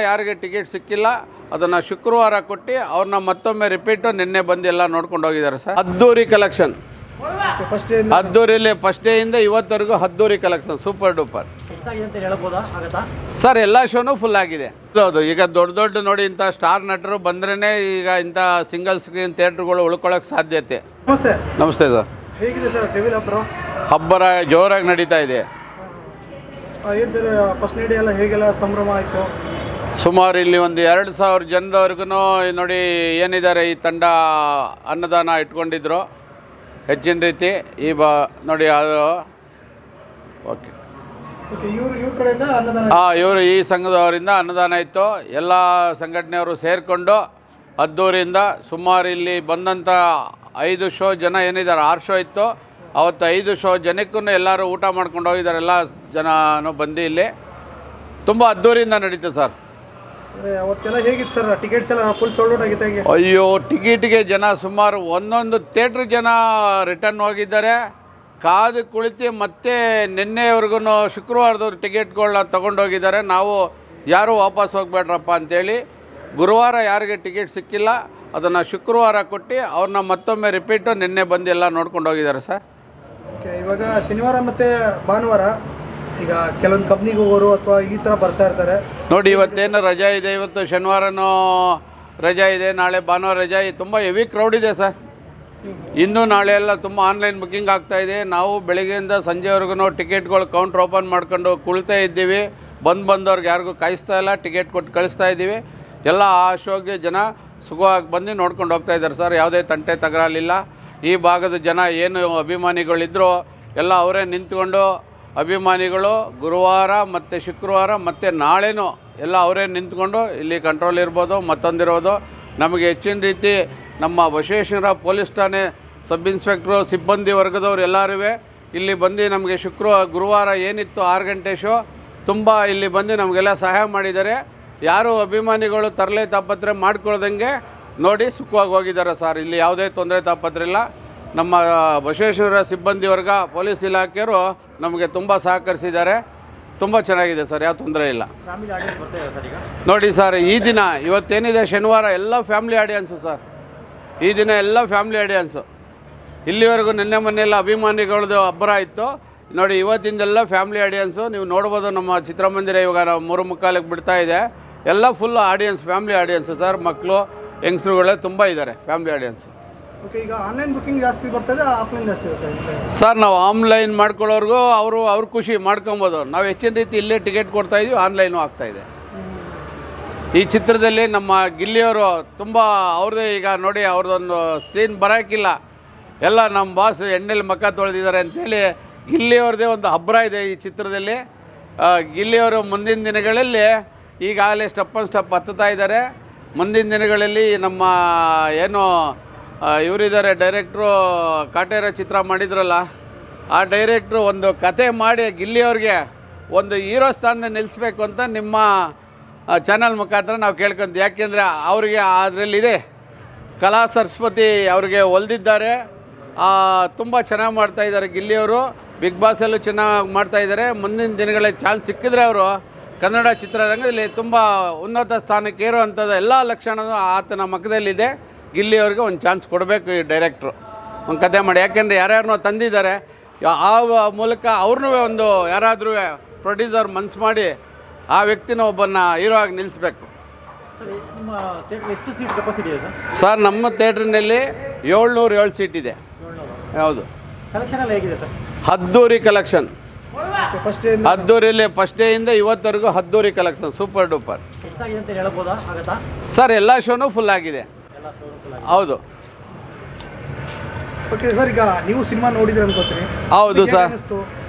ಯಾರಿಗೆ ಟಿಕೆಟ್ ಸಿಕ್ಕಿಲ್ಲ ಅದನ್ನು ಶುಕ್ರವಾರ ಕೊಟ್ಟು ಅವ್ರನ್ನ ಮತ್ತೊಮ್ಮೆ ರಿಪೀಟು ನಿನ್ನೆ ಬಂದು ಎಲ್ಲ ನೋಡ್ಕೊಂಡು ಹೋಗಿದ್ದಾರೆ ಸರ್. ಅದ್ದೂರಿ ಕಲೆಕ್ಷನ್, ಅದ್ದೂರಿಲಿ ಫಸ್ಟ್ ಡೇಯಿಂದ ಇವತ್ತವರೆಗೂ ಅದ್ದೂರಿ ಕಲೆಕ್ಷನ್ ಸೂಪರ್ ಡೂಪರ್ ಸರ್. ಎಲ್ಲ ಶೋನು ಫುಲ್ ಆಗಿದೆ. ಹೌದು, ಈಗ ದೊಡ್ಡ ದೊಡ್ಡ ನೋಡಿ ಇಂಥ ಸ್ಟಾರ್ ನಟರು ಬಂದ್ರೇ ಈಗ ಇಂಥ ಸಿಂಗಲ್ ಸ್ಕ್ರೀನ್ ಥಿಯೇಟ್ರ್ಗಳು ಉಳ್ಕೊಳ್ಳೋಕೆ ಸಾಧ್ಯತೆ. ನಮಸ್ತೆ. ನಮಸ್ತೆ ಸರ್. ಹೇಗಿದೆ ಸರ್ ಡೆವಿಲ್ ಹಬ್ಬರ ಜೋರಾಗಿ ನಡೀತಾ ಇದೆ. ಏನು ಸರ್ ಫಸ್ಟ್ ಡೇ ಎಲ್ಲ ಹೇಗೆಲ್ಲ ಸಂಭ್ರಮ ಆಯಿತು? ಸುಮಾರು ಇಲ್ಲಿ ಒಂದು 2,000 ಜನದವರೆಗೂ ನೋಡಿ ಏನಿದ್ದಾರೆ ಈ ತಂಡ ಅನ್ನದಾನ ಇಟ್ಕೊಂಡಿದ್ರು ಹೆಚ್ಚಿನ ರೀತಿ. ಈ ನೋಡಿ ಅದು ಓಕೆ ಇವರು ಈ ಸಂಘದವರಿಂದ ಅನ್ನದಾನ ಇತ್ತು. ಎಲ್ಲ ಸಂಘಟನೆಯವರು ಸೇರಿಕೊಂಡು ಅದ್ದೂರಿಯಿಂದ ಸುಮಾರು ಇಲ್ಲಿ ಬಂದಂಥ 5 ಶೋ ಜನ ಏನಿದ್ದಾರೆ 6 ಶೋ ಇತ್ತು ಅವತ್ತು 5 ಶೋ ಜನಕ್ಕೂ ಎಲ್ಲರೂ ಊಟ ಮಾಡ್ಕೊಂಡು ಹೋಗಿದ್ದಾರೆ. ಎಲ್ಲ ಜನನೂ ಬಂದು ಇಲ್ಲಿ ತುಂಬ ಅದ್ದೂರಿಯಿಂದ ನಡೀತು ಸರ್. ಅವತ್ತೆಲ್ಲ ಹೇಗಿತ್ತು ಸರ್? ಟಿಕೆಟ್ಸ್ ಎಲ್ಲ ಫುಲ್ ಸೋಲ್ಡ್ ಔಟ್ ಆಗಿತ್ತು ಹೇಗೆ? ಅಯ್ಯೋ, ಟಿಕೆಟ್ಗೆ ಜನ ಸುಮಾರು ಒಂದೊಂದು ಥಿಯೇಟ್ರ್ ಜನ ರಿಟರ್ನ್ ಹೋಗಿದ್ದಾರೆ. ಕಾದು ಕುಳಿತು ಮತ್ತೆ ನಿನ್ನೆವರೆಗೂ ಶುಕ್ರವಾರದವ್ರು ಟಿಕೆಟ್ಗಳನ್ನ ತೊಗೊಂಡೋಗಿದ್ದಾರೆ. ನಾವು ಯಾರೂ ವಾಪಸ್ ಹೋಗ್ಬೇಡ್ರಪ್ಪ ಅಂಥೇಳಿ ಗುರುವಾರ ಯಾರಿಗೆ ಟಿಕೆಟ್ ಸಿಕ್ಕಿಲ್ಲ ಅದನ್ನು ಶುಕ್ರವಾರ ಕೊಟ್ಟು ಅವ್ರನ್ನ ಮತ್ತೊಮ್ಮೆ ರಿಪೀಟು ನಿನ್ನೆ ಬಂದು ಎಲ್ಲ ನೋಡ್ಕೊಂಡು ಹೋಗಿದ್ದಾರೆ ಸರ್. ಓಕೆ, ಇವಾಗ ಶನಿವಾರ ಮತ್ತು ಭಾನುವಾರ ಈಗ ಕೆಲವೊಂದು ಕಂಪ್ನಿಗೆ ಹೋಗೋರು ಅಥವಾ ಈ ಥರ ಬರ್ತಾ ಇರ್ತಾರೆ ನೋಡಿ. ಇವತ್ತೇನು ರಜಾ ಇದೆ, ಇವತ್ತು ಶನಿವಾರನೂ ರಜಾ ಇದೆ, ನಾಳೆ ಭಾನುವಾರ ರಜಾ. ತುಂಬ ಹೆವಿ ಕ್ರೌಡ್ ಇದೆ ಸರ್. ಇಂದು ನಾಳೆ ಎಲ್ಲ ತುಂಬ ಆನ್ಲೈನ್ ಬುಕ್ಕಿಂಗ್ ಆಗ್ತಾಯಿದೆ. ನಾವು ಬೆಳಗ್ಗೆಯಿಂದ ಸಂಜೆವರೆಗೂ ಟಿಕೆಟ್ಗಳು ಕೌಂಟ್ರ್ ಓಪನ್ ಮಾಡ್ಕೊಂಡು ಕುಳಿತಾ ಇದ್ದೀವಿ. ಬಂದವ್ರಿಗೆ ಯಾರಿಗೂ ಕಾಯಿಸ್ತಾ ಇಲ್ಲ, ಟಿಕೆಟ್ ಕೊಟ್ಟು ಕಳಿಸ್ತಾ ಇದ್ದೀವಿ. ಎಲ್ಲ ಆ ಶೋಗೆ ಜನ ಸುಖವಾಗಿ ಬಂದು ನೋಡ್ಕೊಂಡು ಹೋಗ್ತಾ ಇದ್ದಾರೆ ಸರ್. ಯಾವುದೇ ತಂಟೆ ತಗರಾಲಿಲ್ಲ. ಈ ಭಾಗದ ಜನ ಏನು ಅಭಿಮಾನಿಗಳಿದ್ದರೂ ಎಲ್ಲ ಅವರೇ ನಿಂತ್ಕೊಂಡು ಅಭಿಮಾನಿಗಳು ಗುರುವಾರ ಮತ್ತು ಶುಕ್ರವಾರ ಮತ್ತು ನಾಳೆನೂ ಎಲ್ಲ ಅವರೇ ನಿಂತ್ಕೊಂಡು ಇಲ್ಲಿ ಕಂಟ್ರೋಲ್ ಇರ್ಬೋದು, ಮತ್ತೊಂದಿರ್ಬೋದು. ನಮಗೆ ಹೆಚ್ಚಿನ ರೀತಿ ನಮ್ಮ ಬಸವೇಶ್ವರ ಪೊಲೀಸ್ ಠಾಣೆ ಸಬ್ ಇನ್ಸ್ಪೆಕ್ಟ್ರು ಸಿಬ್ಬಂದಿ ವರ್ಗದವ್ರು ಎಲ್ಲರೂ ಇಲ್ಲಿ ಬಂದು ನಮಗೆ ಗುರುವಾರ ಏನಿತ್ತು 6 ಗಂಟೆ ಶೋ ತುಂಬ ಇಲ್ಲಿ ಬಂದು ನಮಗೆಲ್ಲ ಸಹಾಯ ಮಾಡಿದ್ದಾರೆ. ಯಾರು ಅಭಿಮಾನಿಗಳು ತರಲೆ ತಾಪತ್ರೆ ಮಾಡ್ಕೊಳ್ದಂಗೆ ನೋಡಿ ಸುಖವಾಗಿ ಹೋಗಿದ್ದಾರೆ ಸರ್. ಇಲ್ಲಿ ಯಾವುದೇ ತೊಂದರೆ ತಾಪತ್ರೆ ಇಲ್ಲ. ನಮ್ಮ ಬಸವೇಶ್ವರ ಸಿಬ್ಬಂದಿ ವರ್ಗ ಪೊಲೀಸ್ ಇಲಾಖೆಯವರು ನಮಗೆ ತುಂಬ ಸಹಕರಿಸಿದ್ದಾರೆ. ತುಂಬ ಚೆನ್ನಾಗಿದೆ ಸರ್, ಯಾವ ತೊಂದರೆ ಇಲ್ಲ. ನೋಡಿ ಸರ್, ಈ ದಿನ ಇವತ್ತೇನಿದೆ ಶನಿವಾರ ಎಲ್ಲ ಫ್ಯಾಮಿಲಿ ಆಡಿಯನ್ಸು ಸರ್. ಈ ದಿನ ಎಲ್ಲ ಫ್ಯಾಮಿಲಿ ಆಡಿಯನ್ಸು. ಇಲ್ಲಿವರೆಗೂ ನಿನ್ನೆ ಮೊನ್ನೆಲ್ಲ ಅಭಿಮಾನಿಗಳದ್ದು ಅಬ್ಬರ ಇತ್ತು. ನೋಡಿ ಇವತ್ತಿಂದೆಲ್ಲ ಫ್ಯಾಮಿಲಿ ಆಡಿಯನ್ಸು ನೀವು ನೋಡ್ಬೋದು. ನಮ್ಮ ಚಿತ್ರಮಂದಿರ ಇವಾಗ ನಾವು 3:45 ಬಿಡ್ತಾ ಇದೆ. ಎಲ್ಲ full audience, family audience sir. ಮಕ್ಕಳು ಯಂಗ್ಸ್ರುಗಳೇ ತುಂಬ ಇದ್ದಾರೆ ಫ್ಯಾಮಿಲಿ ಆಡಿಯನ್ಸು. ಓಕೆ, ಈಗ ಆನ್ಲೈನ್ ಬುಕ್ಕಿಂಗ್ ಜಾಸ್ತಿ ಬರ್ತದೆ, ಆಫ್ಲೈನ್ ಜಾಸ್ತಿ ಬರ್ತದೆ ಸರ್? ನಾವು ಆನ್ಲೈನ್ ಮಾಡ್ಕೊಳ್ಳೋರ್ಗೂ ಅವ್ರ ಖುಷಿ ಮಾಡ್ಕೊಬೋದು. ನಾವು ಹೆಚ್ಚಿನ ರೀತಿ ಇಲ್ಲೇ ಟಿಕೆಟ್ ಕೊಡ್ತಾಯಿದ್ವಿ, ಆನ್ಲೈನು ಆಗ್ತಾಯಿದೆ. ಈ ಚಿತ್ರದಲ್ಲಿ ನಮ್ಮ ಗಿಲ್ಲಿಯವರು ತುಂಬ ಅವ್ರದ್ದೇ ಈಗ ನೋಡಿ ಅವ್ರದ್ದೊಂದು ಸೀನ್ ಬರೋಕ್ಕಿಲ್ಲ. ಎಲ್ಲ ನಮ್ಮ ಬಾಸ್ ಎಣ್ಣೆಲಿ ಮಕ್ಕ ತೊಳೆದಿದ್ದಾರೆ ಅಂಥೇಳಿ ಗಿಲ್ಲಿಯವ್ರದ್ದೇ ಒಂದು ಹಬ್ಬರ ಇದೆ ಈ ಚಿತ್ರದಲ್ಲಿ. ಗಿಲ್ಲಿಯವರು ಮುಂದಿನ ದಿನಗಳಲ್ಲಿ ಈಗಾಗಲೇ ಸ್ಟೆಪ್ ಹತ್ತುತ್ತಾ ಇದ್ದಾರೆ. ಮುಂದಿನ ದಿನಗಳಲ್ಲಿ ನಮ್ಮ ಏನು ಇವರಿದ್ದಾರೆ ಡೈರೆಕ್ಟ್ರು, ಕಾಟೇರ ಚಿತ್ರ ಮಾಡಿದ್ರಲ್ಲ, ಆ ಡೈರೆಕ್ಟ್ರು ಒಂದು ಕತೆ ಮಾಡಿ ಗಿಲ್ಲಿಯವ್ರಿಗೆ ಒಂದು ಹೀರೋ ಸ್ಥಾನದಲ್ಲಿ ನಿಲ್ಲಿಸ್ಬೇಕು ಅಂತ ನಿಮ್ಮ ಚಾನಲ್ ಮುಖಾಂತರ ನಾವು ಕೇಳ್ಕೊಂತೀವಿ. ಯಾಕೆಂದರೆ ಅವರಿಗೆ ಅದರಲ್ಲಿದೆ ಕಲಾ ಸರಸ್ವತಿ ಅವ್ರಿಗೆ ಒಲ್ದಿದ್ದಾರೆ. ತುಂಬ ಚೆನ್ನಾಗಿ ಮಾಡ್ತಾಯಿದ್ದಾರೆ ಗಿಲ್ಲಿಯವರು. ಬಿಗ್ ಬಾಸಲ್ಲೂ ಚೆನ್ನಾಗಿ ಮಾಡ್ತಾಯಿದ್ದಾರೆ. ಮುಂದಿನ ದಿನಗಳಲ್ಲಿ ಚಾನ್ಸ್ ಸಿಕ್ಕಿದ್ರೆ ಅವರು ಕನ್ನಡ ಚಿತ್ರರಂಗದಲ್ಲಿ ತುಂಬ ಉನ್ನತ ಸ್ಥಾನಕ್ಕೆ ಏರುವಂಥದ್ದು ಎಲ್ಲ ಲಕ್ಷಣವೂ ಆತನ ಮಕ್ಕದಲ್ಲಿದೆ. ಗಿಲ್ಲಿಯವ್ರಿಗೆ ಒಂದು ಚಾನ್ಸ್ ಕೊಡಬೇಕು ಈ ಡೈರೆಕ್ಟ್ರು, ಒಂದು ಕತೆ ಮಾಡಿ. ಯಾಕೆಂದರೆ ಯಾರ್ಯಾರನ್ನೋ ತಂದಿದ್ದಾರೆ, ಆ ಮೂಲಕ ಅವ್ರನ್ನೂ ಒಂದು ಯಾರಾದರೂ ಪ್ರೊಡ್ಯೂಸರ್ ಮನ್ಸು ಮಾಡಿ ಆ ವ್ಯಕ್ತಿನ ಒಬ್ಬನ್ನ ಹೀರೋ ಆಗಿ ನಿಲ್ಲಿಸ್ಬೇಕು. ಸರ್, ನಮ್ಮ ಥಿಯೇಟ್ರಿನಲ್ಲಿ 707 ಸೀಟ್ ಇದೆ. ಹೌದು, ಅದ್ದೂರಿ ಕಲೆಕ್ಷನ್. ಅದ್ದೂರಿಲಿ ಫಸ್ಟ್ ಡೇಯಿಂದ ಇವತ್ತವರೆಗೂ ಅದ್ದೂರಿ ಕಲೆಕ್ಷನ್ ಸೂಪರ್ ಡೂಪರ್ ಸರ್. ಎಲ್ಲ ಶೋನು ಫುಲ್ ಆಗಿದೆ. ಹೌದು. ಓಕೆ ಸರ್, ಈಗ ನೀವು ಸಿನಿಮಾ ನೋಡಿದ್ರೆ ಅನ್ಕೋತೀರಿ? ಹೌದು ಸರ್,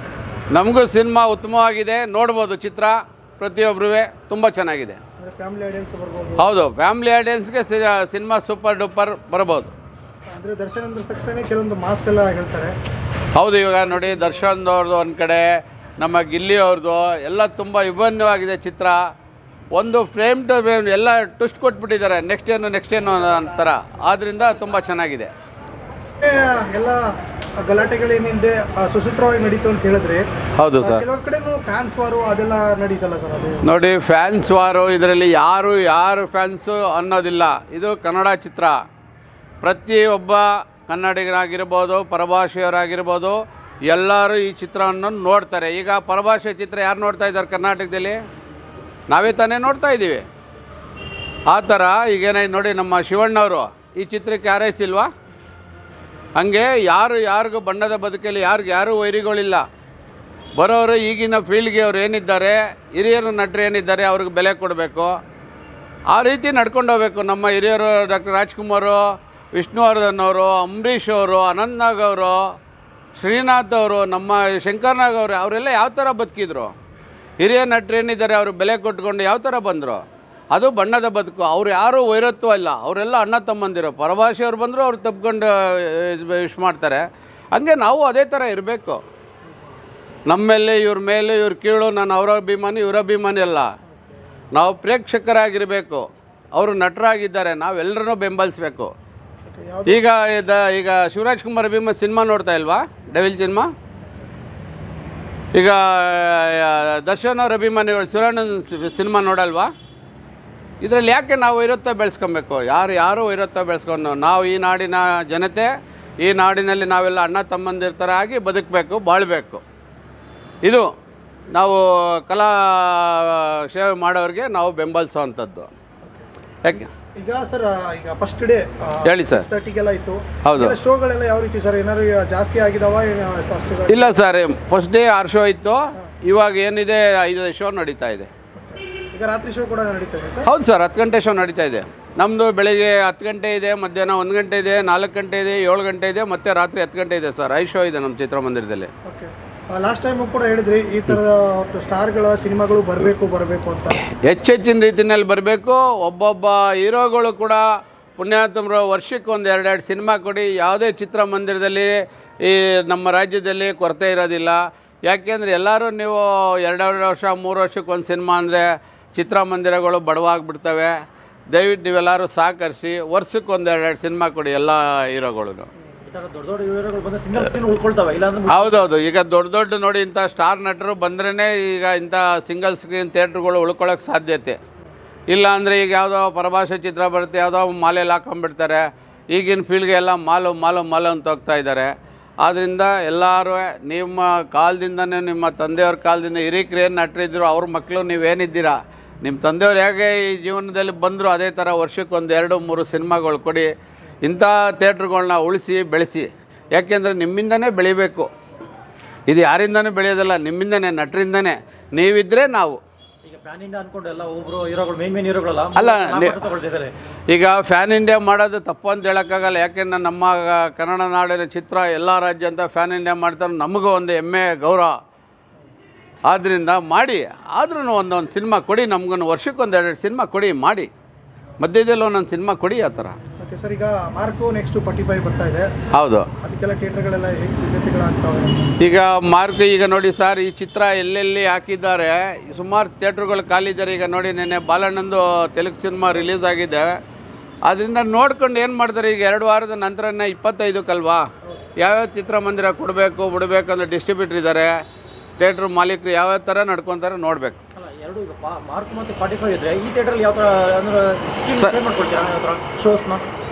ನಮಗೂ ಸಿನಿಮಾ ಉತ್ತಮವಾಗಿದೆ. ನೋಡ್ಬೋದು ಚಿತ್ರ ಪ್ರತಿಯೊಬ್ಬರೂ ತುಂಬ ಚೆನ್ನಾಗಿದೆ. ಹೌದು, ಫ್ಯಾಮಿಲಿ ಆಡಿಯನ್ಸ್ಗೆ ಸಿನಿಮಾ ಸೂಪರ್ ಡೂಪರ್ ಬರ್ಬೋದು. ಅಂದರೆ ದರ್ಶನ್ ಅಂದ ತಕ್ಷಣ ಕೆಲವೊಂದು ಮಾಸ್ ಎಲ್ಲ ಹೇಳ್ತಾರೆ. ಹೌದು, ಇವಾಗ ನೋಡಿ ದರ್ಶನ್ದವ್ರದ್ದು ಒಂದು ಕಡೆ, ನಮ್ಮ ಗಿಲ್ಲಿ ಅವ್ರದ್ದು ಎಲ್ಲ ತುಂಬ ವಿಭಿನ್ನವಾಗಿದೆ ಚಿತ್ರ. ಒಂದು ಫ್ರೇಮ್ ಟು ಫ್ರೇಮ್ ಎಲ್ಲ ಟ್ವಿಸ್ಟ್ ಕೊಟ್ಬಿಟ್ಟಿದ್ದಾರೆ. ನೆಕ್ಸ್ಟ್ ಏನು ಅಂತಾರ. ಆದ್ದರಿಂದ ತುಂಬ ಚೆನ್ನಾಗಿದೆ. ಎಲ್ಲ ಗಲಾಟೆಗಳೇನಿಲ್ಲದೆ ಸುಸೂತ್ರವಾಗಿ ನಡೀತು ಅಂತ ಹೇಳಿದ್ರೆ ಹೌದು ಸರ್. ಕೆಲವೊಂದು ಕಡೆನೂ ಫ್ಯಾನ್ಸ್ ವಾರು ಅದೆಲ್ಲ ನಡೀತಲ್ಲ ಸರ್ ಅದು? ನೋಡಿ, ಫ್ಯಾನ್ಸ್ ವಾರು ಇದರಲ್ಲಿ ಯಾರು ಫ್ಯಾನ್ಸು ಅನ್ನೋದಿಲ್ಲ. ಇದು ಕನ್ನಡ ಚಿತ್ರ. ಪ್ರತಿಯೊಬ್ಬ ಕನ್ನಡಿಗರಾಗಿರ್ಬೋದು, ಪರಭಾಷೆಯವರಾಗಿರ್ಬೋದು, ಎಲ್ಲರೂ ಈ ಚಿತ್ರವನ್ನು ನೋಡ್ತಾರೆ. ಈಗ ಪರಭಾಷೆ ಚಿತ್ರ ಯಾರು ನೋಡ್ತಾ ಇದ್ದಾರೆ ಕರ್ನಾಟಕದಲ್ಲಿ? ನಾವೇ ತಾನೇ ನೋಡ್ತಾ ಇದ್ದೀವಿ. ಆ ಥರ ಈಗೇನಾಯ್ತು ನೋಡಿ, ನಮ್ಮ ಶಿವಣ್ಣವರು ಈ ಚಿತ್ರಕ್ಕೆ ಯಾರೈಸಿಲ್ವಾ? ಹಾಗೆ ಯಾರಿಗೂ ಬಣ್ಣದ ಬದುಕಲ್ಲಿ ಯಾರೂ ವೈರಿಗಳಿಲ್ಲ. ಬರೋರು ಈಗಿನ ಫೀಲ್ಡ್ಗೆ ಅವ್ರು ಏನಿದ್ದಾರೆ, ಹಿರಿಯರು ನಟರು ಏನಿದ್ದಾರೆ, ಅವ್ರಿಗೆ ಬೆಲೆ ಕೊಡಬೇಕು. ಆ ರೀತಿ ನಡ್ಕೊಂಡು ಹೋಗ್ಬೇಕು. ನಮ್ಮ ಹಿರಿಯರು ಡಾಕ್ಟರ್ ರಾಜ್ಕುಮಾರು, ವಿಷ್ಣುವರ್ಧನ್ ಅವರು, ಅಂಬರೀಷ್ ಅವರು, ಅನಂತ್ ನಾಗ್ ಅವರು, ಶ್ರೀನಾಥ್ ಅವರು, ನಮ್ಮ ಶಂಕರ್ ನಾಗ್ ಅವರು, ಅವರೆಲ್ಲ ಯಾವ ಥರ ಬದುಕಿದ್ರು? ಹಿರಿಯ ನಟರು ಏನಿದ್ದಾರೆ ಅವ್ರಿಗೆ ಬೆಲೆ ಕೊಟ್ಕೊಂಡು ಯಾವ ಥರ ಬಂದರು? ಅದು ಬಣ್ಣದ ಬದುಕು. ಅವ್ರು ಯಾರೂ ವೈರತ್ವ ಇಲ್ಲ, ಅವರೆಲ್ಲ ಅಣ್ಣ ತಮ್ಮಂದಿರು. ಪರಭಾಷೆಯವ್ರು ಬಂದರೂ ಅವ್ರು ತಪ್ಕೊಂಡು ವಿಶ್ ಮಾಡ್ತಾರೆ. ಹಂಗೆ ನಾವು ಅದೇ ಥರ ಇರಬೇಕು. ನಮ್ಮ ಮೇಲೆ ಇವ್ರ ಮೇಲೆ ಇವ್ರ ಕೀಳು, ನಾನು ಅವರ ಅಭಿಮಾನಿ ಇವರ ಅಭಿಮಾನಿ ಅಲ್ಲ. ನಾವು ಪ್ರೇಕ್ಷಕರಾಗಿರಬೇಕು. ಅವರು ನಟರಾಗಿದ್ದಾರೆ, ನಾವೆಲ್ಲರೂ ಬೆಂಬಲಿಸಬೇಕು. ಈಗ ಶಿವರಾಜ್ ಕುಮಾರ್ ಸಿನಿಮಾ ನೋಡ್ತಾ ಇಲ್ವಾ? Devil cinema. ಈಗ ದರ್ಶನ್ ಅವ್ರ ಅಭಿಮಾನಿಗಳು ಶಿವಣ್ಣನ ಸಿನಿಮಾ ನೋಡಲ್ವಾ? ಇದರಲ್ಲಿ ಯಾಕೆ ನಾವು ವೈರತ್ವ ಬೆಳೆಸ್ಕೊಬೇಕು? ಯಾರು ವೈರತ್ವ ಬೆಳೆಸ್ಕೊಂಡು, ನಾವು ಈ ನಾಡಿನ ಜನತೆ, ಈ ನಾಡಿನಲ್ಲಿ ನಾವೆಲ್ಲ ಅಣ್ಣ ತಮ್ಮಂದಿರ ಥರ ಆಗಿ ಬದುಕಬೇಕು, ಬಾಳಬೇಕು. ಇದು ನಾವು ಕಲಾ ಸೇವೆ ಮಾಡೋರಿಗೆ ನಾವು ಬೆಂಬಲಿಸೋವಂಥದ್ದು. ಯಾಕೆ ಈಗ ಸರ್, ಈಗ ಫಸ್ಟ್ ಡೇ ಹೇಳಿ ಸರ್. 6:30ಗೆಲ್ಲ ಇತ್ತು. ಹೌದು. ಶೋಗಳೆಲ್ಲ ಯಾವ ರೀತಿ ಸರ್? ಏನಾದ್ರು ಜಾಸ್ತಿ ಆಗಿದಾವ? ಇಲ್ಲ ಸರ್, ಫಸ್ಟ್ ಡೇ 6 ಶೋ ಇತ್ತು. ಇವಾಗ ಏನಿದೆ 5 ಶೋ ನಡೀತಾ ಇದೆ. ಈಗ ರಾತ್ರಿ ಶೋ ಕೂಡ ನಡೀತಾ ಇದೆ ಸರ್? ಹೌದು ಸರ್, 10 ಗಂಟೆ ಶೋ ನಡೀತಾ ಇದೆ. ನಮ್ಮದು ಬೆಳಿಗ್ಗೆ 10 ಗಂಟೆ ಇದೆ, ಮಧ್ಯಾಹ್ನ 1 ಗಂಟೆ ಇದೆ, 4 ಗಂಟೆ ಇದೆ, 7 ಗಂಟೆ ಇದೆ, ಮತ್ತು ರಾತ್ರಿ 10 ಗಂಟೆ ಇದೆ ಸರ್. 5 ಶೋ ಇದೆ ನಮ್ಮ ಚಿತ್ರಮಂದಿರದಲ್ಲಿ. ಓಕೆ. ಲಾಸ್ಟ್ ಟೈಮು ಕೂಡ ಹೇಳಿದ್ರಿ ಈ ಥರದ ಸ್ಟಾರ್ಗಳ ಸಿನಿಮಾಗಳು ಬರಬೇಕು ಅಂತ. ಹೆಚ್ಚಿನ ರೀತಿಯಲ್ಲಿ ಬರಬೇಕು. ಒಬ್ಬೊಬ್ಬ ಹೀರೋಗಳು ಕೂಡ ಪುಣ್ಯಾತ್ಮರು ವರ್ಷಕ್ಕೆ 1-2 ಸಿನಿಮಾ ಕೊಡಿ. ಯಾವುದೇ ಚಿತ್ರಮಂದಿರದಲ್ಲಿ ಈ ನಮ್ಮ ರಾಜ್ಯದಲ್ಲಿ ಕೊರತೆ ಇರೋದಿಲ್ಲ. ಯಾಕೆಂದರೆ ಎಲ್ಲರೂ ನೀವು 2 ವರ್ಷ 3 ವರ್ಷಕ್ಕೆ ಒಂದು ಸಿನಿಮಾ ಅಂದರೆ ಚಿತ್ರಮಂದಿರಗಳು ಬಡವಾಗಿಬಿಡ್ತವೆ. ದಯವಿಟ್ಟು ನೀವೆಲ್ಲರೂ ಸಹಕರಿಸಿ ವರ್ಷಕ್ಕೆ 1-2 ಸಿನಿಮಾ ಕೊಡಿ ಎಲ್ಲ ಹೀರೋಗಳು. ಹೌದೌದು. ಈಗ ದೊಡ್ಡ ನೋಡಿ, ಇಂಥ ಸ್ಟಾರ್ ನಟರು ಬಂದ್ರೇ ಈಗ ಇಂಥ ಸಿಂಗಲ್ ಸ್ಕ್ರೀನ್ ಥಿಯೇಟ್ರುಗಳು ಉಳ್ಕೊಳ್ಳೋಕೆ ಸಾಧ್ಯತೆ ಇಲ್ಲ. ಅಂದರೆ ಈಗ ಯಾವುದೋ ಪರಭಾಷೆ ಚಿತ್ರ ಬರುತ್ತೆ, ಯಾವುದೋ ಮಾಲೆಯಲ್ಲಿ ಹಾಕೊಂಡ್ಬಿಡ್ತಾರೆ. ಈಗಿನ ಫೀಲ್ಡ್ಗೆ ಎಲ್ಲ ಮಾಲು ಅಂತ ಹೋಗ್ತಾ ಇದ್ದಾರೆ. ಆದ್ದರಿಂದ ಎಲ್ಲರೂ ನಿಮ್ಮ ಕಾಲದಿಂದನೇ, ನಿಮ್ಮ ತಂದೆಯವ್ರ ಕಾಲದಿಂದ ಹಿರಿಕರೇನು ನಟರಿದ್ರು, ಅವ್ರ ಮಕ್ಕಳು ನೀವೇನಿದ್ದೀರಾ, ನಿಮ್ಮ ತಂದೆಯವ್ರು ಹೇಗೆ ಈ ಜೀವನದಲ್ಲಿ ಬಂದರು ಅದೇ ಥರ ವರ್ಷಕ್ಕೆ 1-2-3 ಸಿನಿಮಾಗಳು ಕೊಡಿ. ಇಂಥ ಥಿಯೇಟ್ರುಗಳ್ನ ಉಳಿಸಿ ಬೆಳೆಸಿ. ಯಾಕೆಂದರೆ ನಿಮ್ಮಿಂದನೇ ಬೆಳಿಬೇಕು. ಇದು ಯಾರಿಂದನೂ ಬೆಳೆಯೋದಲ್ಲ, ನಿಮ್ಮಿಂದನೇ, ನಟರಿಂದನೇ. ನೀವಿದ್ದರೆ ನಾವು. ಅಲ್ಲ, ಈಗ ಫ್ಯಾನ್ ಇಂಡಿಯಾ ಮಾಡೋದು ತಪ್ಪು ಅಂತ ಹೇಳೋಕ್ಕಾಗಲ್ಲ. ಯಾಕೆಂದ್ರೆ ನಮ್ಮ ಕನ್ನಡ ನಾಡಿನ ಚಿತ್ರ ಎಲ್ಲ ರಾಜ್ಯ ಅಂತ ಫ್ಯಾನ್ ಇಂಡಿಯಾ ಮಾಡ್ತಾರೆ. ನಮಗೂ ಒಂದು ಹೆಮ್ಮೆ, ಗೌರವ. ಆದ್ದರಿಂದ ಮಾಡಿ. ಆದ್ರೂ ಒಂದೊಂದು ಸಿನಿಮಾ ಕೊಡಿ, ನಮಗೂ ವರ್ಷಕ್ಕೆ 1-2 ಸಿನಿಮಾ ಕೊಡಿ, ಮಾಡಿ. ಮಧ್ಯದಲ್ಲಿ ಒಂದೊಂದು ಸಿನಿಮಾ ಕೊಡಿ. ಆ ಥರ. Okay sir. ಈಗ ಮಾರ್ಕು ನೆಕ್ಸ್ಟ್ 45 ಬರ್ತಾ ಇದೆ. ಹೌದು. ಅದಕ್ಕೆಲ್ಲ ಥಿಯೇಟರ್ಗಳೆಲ್ಲ ಹೇಗೆ ಸಿದ್ಧತೆಗಳಾಗ್ತವೆ? ಈಗ ಮಾರ್ಕು ಈಗ ನೋಡಿ ಸರ್, ಈ ಚಿತ್ರ ಎಲ್ಲೆಲ್ಲಿ ಹಾಕಿದ್ದಾರೆ, ಸುಮಾರು ಥಿಯೇಟ್ರುಗಳು ಖಾಲಿದ್ದಾರೆ. ಈಗ ನೋಡಿ, ನೆನ್ನೆ ಬಾಲಣ್ಣಂದು ತೆಲುಗು ಸಿನಿಮಾ ರಿಲೀಸ್ ಆಗಿದೆ. ಅದರಿಂದ ನೋಡ್ಕೊಂಡು ಏನು ಮಾಡ್ತಾರೆ, ಈಗ 2 ವಾರದ ನಂತರನೇ 25ಕ್ಕಲ್ವಾ ಯಾವ್ಯಾವ ಚಿತ್ರಮಂದಿರ ಕೊಡಬೇಕು ಬಿಡಬೇಕು ಅಂದರೆ ಡಿಸ್ಟ್ರಿಬ್ಯೂಟ್ರ್ ಇದ್ದಾರೆ. ಥಿಯೇಟ್ರ್ ಮಾಲೀಕರು ಯಾವ್ಯಾವ ಥರ ನಡ್ಕೊತಾರೆ ನೋಡಬೇಕು.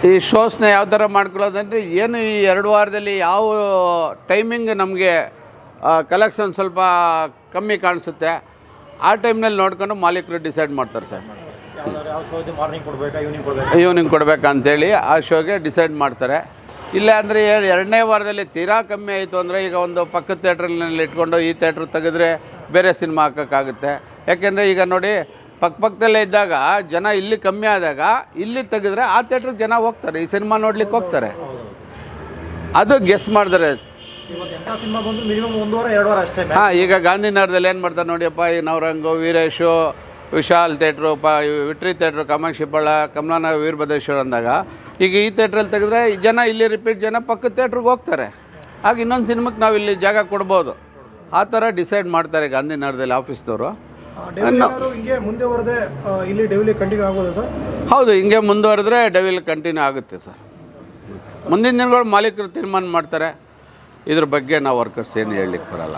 ಈ ಶೋಸ್ನ ಯಾವ ಥರ ಮಾಡ್ಕೊಳ್ಳೋದಂದರೆ ಏನು, ಈ 2 ವಾರದಲ್ಲಿ ಯಾವ ಟೈಮಿಂಗ್ ನಮಗೆ ಕಲೆಕ್ಷನ್ ಸ್ವಲ್ಪ ಕಮ್ಮಿ ಕಾಣಿಸುತ್ತೆ, ಆ ಟೈಮ್ನಲ್ಲಿ ನೋಡ್ಕೊಂಡು ಮಾಲೀಕರು ಡಿಸೈಡ್ ಮಾಡ್ತಾರೆ ಸರ್. ಈವ್ನಿಂಗ್ ಕೊಡಬೇಕಂತೇಳಿ ಆ ಶೋಗೆ ಡಿಸೈಡ್ ಮಾಡ್ತಾರೆ. ಇಲ್ಲ ಅಂದರೆ 2ನೇ ವಾರದಲ್ಲಿ ತೀರಾ ಕಮ್ಮಿ ಆಯಿತು ಅಂದರೆ, ಈಗ ಒಂದು ಪಕ್ಕದ ಥಿಯೇಟ್ರಲ್ಲಿ ಇಟ್ಕೊಂಡು ಈ ಥಿಯೇಟ್ರ್ ತೆಗೆದ್ರೆ ಬೇರೆ ಸಿನಿಮಾ ಹಾಕೋಕ್ಕಾಗುತ್ತೆ. ಯಾಕೆಂದರೆ ಈಗ ನೋಡಿ, ಪಕ್ಕದಲ್ಲೇ ಇದ್ದಾಗ ಜನ ಇಲ್ಲಿ ಕಮ್ಮಿ ಆದಾಗ ಇಲ್ಲಿ ತೆಗೆದ್ರೆ ಆ ಥಿಯೇಟ್ರಿಗೆ ಜನ ಹೋಗ್ತಾರೆ, ಈ ಸಿನಿಮಾ ನೋಡ್ಲಿಕ್ಕೆ ಹೋಗ್ತಾರೆ. ಅದು ಗೆಸ್ ಮಾಡಿದ್ರೆ ಹಾಂ. ಈಗ ಗಾಂಧಿನಗರದಲ್ಲಿ ಏನು ಮಾಡ್ತಾರೆ ನೋಡಿಯಪ್ಪ, ಈ ನವರಂಗು, ವೀರೇಶು, ವಿಶಾಲ್ ಥಿಯೇಟ್ರು, ವಿಟ್ರಿ ಥಿಯೇಟ್ರು, ಕಾಮಾಕ್ಷಿ ಬಳ್ಳ, ಕಮಲಾನಗರ, ವೀರಭದ್ರೇಶ್ವರ ಅಂದಾಗ ಈಗ ಈ ಥಿಯೇಟ್ರಲ್ಲಿ ತೆಗೆದ್ರೆ ಜನ ಇಲ್ಲಿ ರಿಪೀಟ್ ಜನ ಪಕ್ಕದ ಥಿಯೇಟ್ರಿಗೆ ಹೋಗ್ತಾರೆ. ಆಗ ಇನ್ನೊಂದು ಸಿನಿಮಾಕ್ಕೆ ನಾವು ಇಲ್ಲಿ ಜಾಗ ಕೊಡ್ಬೋದು. ಆ ಥರ ಡಿಸೈಡ್ ಮಾಡ್ತಾರೆ ಗಾಂಧಿನಗರದಲ್ಲಿ ಆಫೀಸ್ದವರು. ಹಿಂಗೆ ಮುಂದೆ ಹೊರದ್ರೆ ಇಲ್ಲಿ ಡೆವಿಲ್ ಕಂಟಿನ್ಯೂ ಆಗ್ಬೋದು ಸರ್? ಹೌದು, ಹಿಂಗೆ ಮುಂದುವರೆದ್ರೆ ಡೆವಿಲ್ ಕಂಟಿನ್ಯೂ ಆಗುತ್ತೆ ಸರ್. ಮುಂದಿನ ದಿನಗಳು ಮಾಲೀಕರು ತೀರ್ಮಾನ ಮಾಡ್ತಾರೆ. ಇದ್ರ ಬಗ್ಗೆ ನಾವು ವರ್ಕರ್ಸ್ ಏನು ಹೇಳಲಿಕ್ಕೆ ಬರಲ್ಲ.